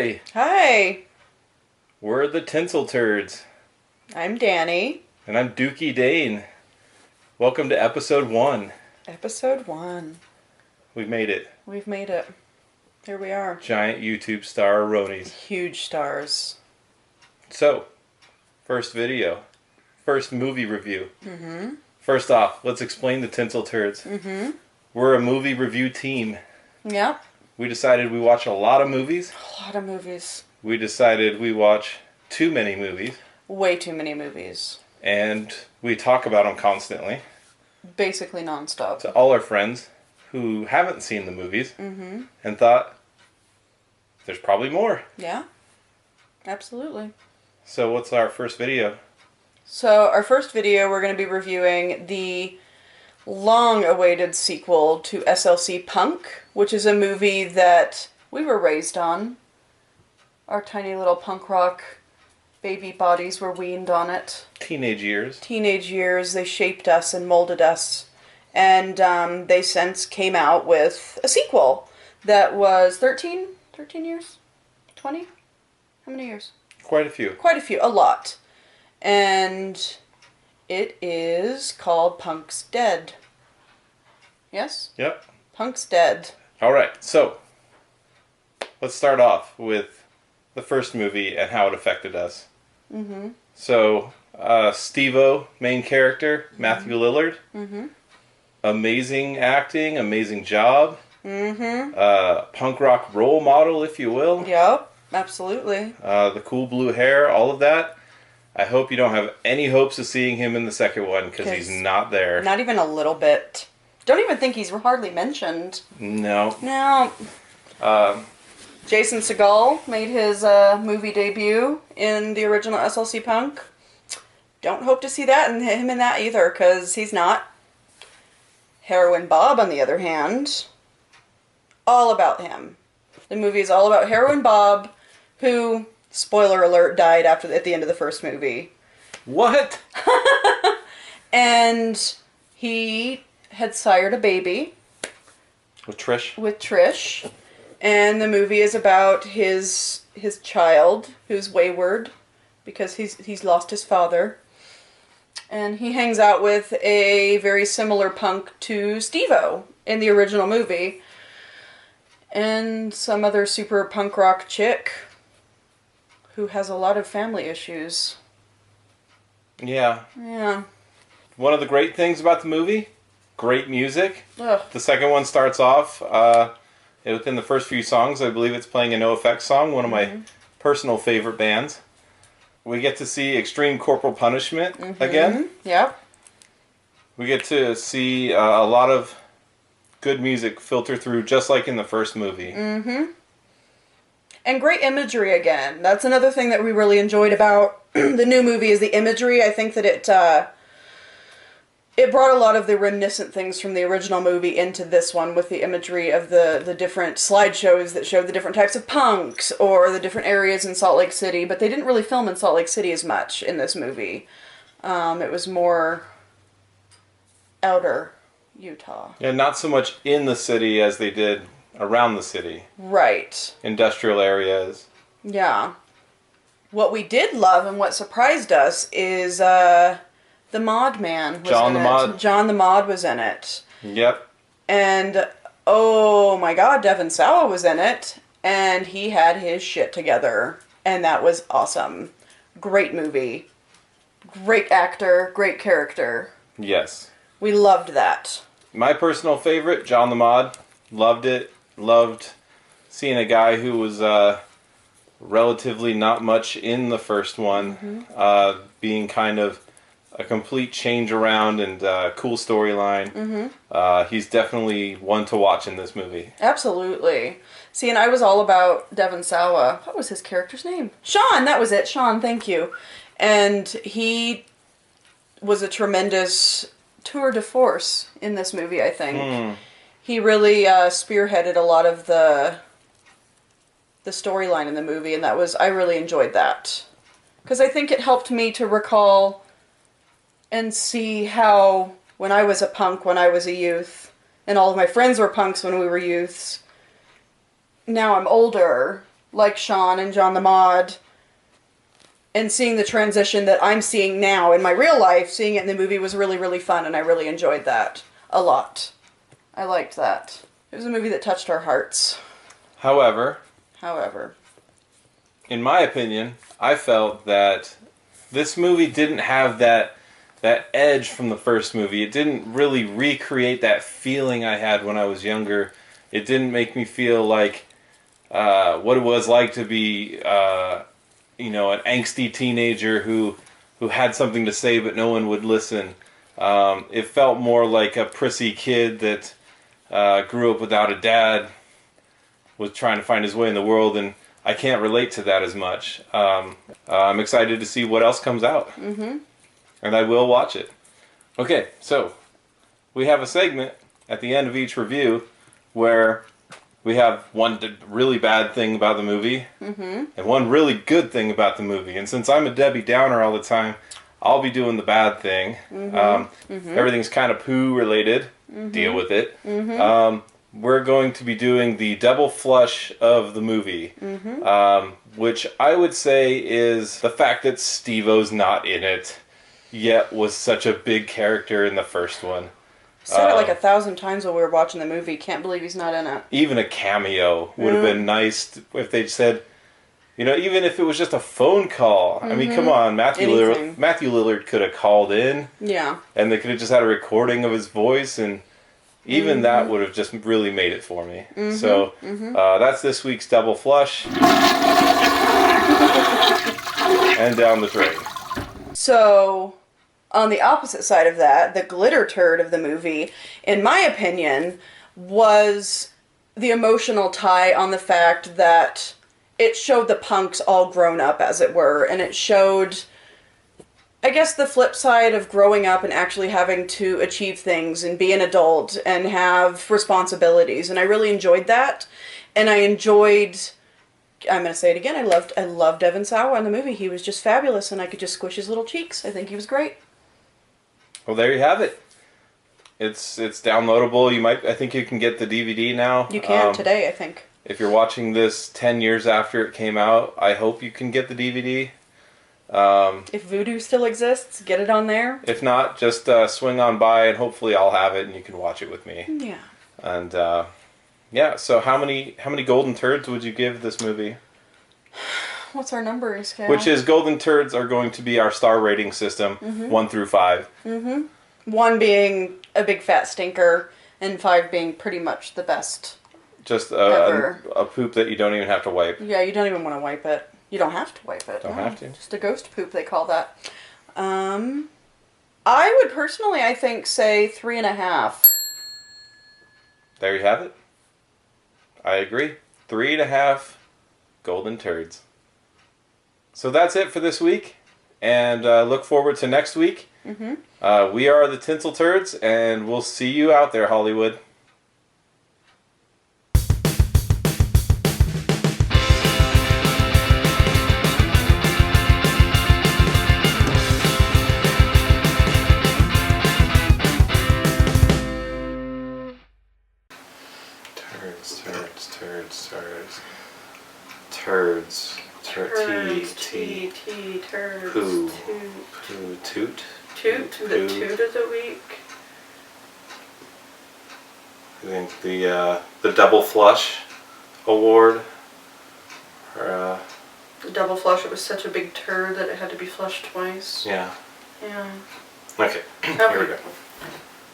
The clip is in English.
Hi, Hi, we're the Tinsel Turds, I'm Danny. and I'm Dookie Dane. Welcome to episode 1. Episode 1. We've made it. We've made it. Here we are. Giant YouTube star Ronies. Huge stars. So, first movie review. First off, let's explain the Tinsel Turds. We're a movie review team. Yep. We decided we watch a lot of movies. A lot of movies. We decided we watch too many movies. Way too many movies. And we talk about them constantly Basically nonstop. to all our friends who haven't seen the movies and thought, there's probably more. Yeah. Absolutely. So what's our first video? So, our first video, we're going to be reviewing the long-awaited sequel to SLC Punk, which is a movie that we were raised on. Our tiny little punk rock baby bodies were weaned on it. Teenage years. Teenage years, they shaped us and molded us. And they since came out with a sequel that was 13 years? 20? How many years? Quite a few. Quite a few, a lot. And it is called Punk's Dead. Yes? Yep. Punk's Dead. Alright, so let's start off with the first movie and how it affected us. So, Steve-O, main character, Matthew Lillard. Amazing acting, amazing job. Punk rock role model, if you will. Yep, absolutely. The cool blue hair, all of that. I hope you don't have any hopes of seeing him in the second one, because he's not there. Not even a little bit. Don't even think he's hardly mentioned. No. No. Jason Segel made his movie debut in the original SLC Punk. Don't hope to see him in that either, because he's not. Heroin Bob, on the other hand, all about him. The movie is all about Heroin Bob, who, spoiler alert, died at the end of the first movie. What? And he had sired a baby. With Trish? With Trish. And the movie is about his child, who's wayward, because he's lost his father. And he hangs out with a very similar punk to Steve-O in the original movie. And some other super punk rock chick who has a lot of family issues. Yeah. Yeah. One of the great things about the movie, great music. Ugh. The second one starts off, within the first few songs, I believe it's playing a NoFX song, one of my personal favorite bands. We get to see Extreme Corporal Punishment again. Yep. We get to see a lot of good music filter through, just like in the first movie. And great imagery again. That's another thing that we really enjoyed about the new movie is the imagery. I think that it brought a lot of the reminiscent things from the original movie into this one with the imagery of the different slideshows that showed the different types of punks or the different areas in Salt Lake City. But they didn't really film in Salt Lake City as much in this movie. It was more outer Utah. Yeah, not so much in the city as they did around the city. Right. Industrial areas. Yeah. What we did love and what surprised us is the Mod Man was John in the it. Mod. John the Mod was in it. Yep. And, oh my god, Devon Sawa was in it. And he had his shit together. And that was awesome. Great movie. Great actor. Great character. Yes. We loved that. My personal favorite, John the Mod. Loved it. Loved seeing a guy who was relatively not much in the first one, being kind of a complete change around and cool storyline. He's definitely one to watch in this movie. Absolutely. See, and I was all about Devon Sawa. What was his character's name? Sean, that was it. Sean, thank you. And he was a tremendous tour de force in this movie, I think. He really spearheaded a lot of the storyline in the movie, and I really enjoyed that. Because I think it helped me to recall and see how, when I was a punk, when I was a youth, and all of my friends were punks when we were youths, now I'm older, like Sean and John the Mod, and seeing the transition that I'm seeing now in my real life, seeing it in the movie was really, really fun, and I really enjoyed that a lot. I liked that. It was a movie that touched our hearts. However, in my opinion, I felt that this movie didn't have that edge from the first movie. It didn't really recreate that feeling I had when I was younger. It didn't make me feel like what it was like to be, an angsty teenager who had something to say but no one would listen. It felt more like a prissy kid that grew up without a dad, was trying to find his way in the world, and I can't relate to that as much. I'm excited to see what else comes out. Mm-hmm. And I will watch it. Okay, so we have a segment at the end of each review where we have one really bad thing about the movie and one really good thing about the movie. And since I'm a Debbie Downer all the time, I'll be doing the bad thing. Everything's kind of poo related. Deal with it. We're going to be doing the double flush of the movie, which I would say is the fact that Steve-O's not in it, yet was such a big character in the first one. Said it like 1,000 times while we were watching the movie. Can't believe he's not in it. Even a cameo would have been nice if they'd said, even if it was just a phone call. I mean, come on, Matthew Lillard could have called in. Yeah. And they could have just had a recording of his voice, and even that would have just really made it for me. So that's this week's double flush. And down the drain. So, on the opposite side of that, the glitter turd of the movie, in my opinion, was the emotional tie on the fact that it showed the punks all grown up, as it were, and it showed, I guess, the flip side of growing up and actually having to achieve things and be an adult and have responsibilities, and I really enjoyed that, and I enjoyed... I'm going to say it again. I loved Evan Sawa in the movie. He was just fabulous, and I could just squish his little cheeks. I think he was great. Well, there you have it. It's downloadable. I think you can get the DVD now. You can today, I think. If you're watching this 10 years after it came out, I hope you can get the DVD. If Vudu still exists, get it on there. If not, just swing on by, and hopefully I'll have it, and you can watch it with me. Yeah. And yeah, so how many golden turds would you give this movie? What's our numbering scale? Which is, golden turds are going to be our star rating system, 1 through 5. 1 being a big fat stinker, and 5 being pretty much the best. Just a poop that you don't even have to wipe. Yeah, you don't even want to wipe it. You don't have to wipe it. Don't have to. Just a ghost poop, they call that. I would personally, I think, say 3.5. There you have it. I agree. 3.5 golden turds. So that's it for this week, and look forward to next week. We are the Tinsel Turds, and we'll see you out there, Hollywood. Turds. Turds. Poo. Toot. Toot. The toot of the week. I think the double flush award. The double flush. It was such a big turd that it had to be flushed twice. Yeah. Yeah. Okay. Here we go.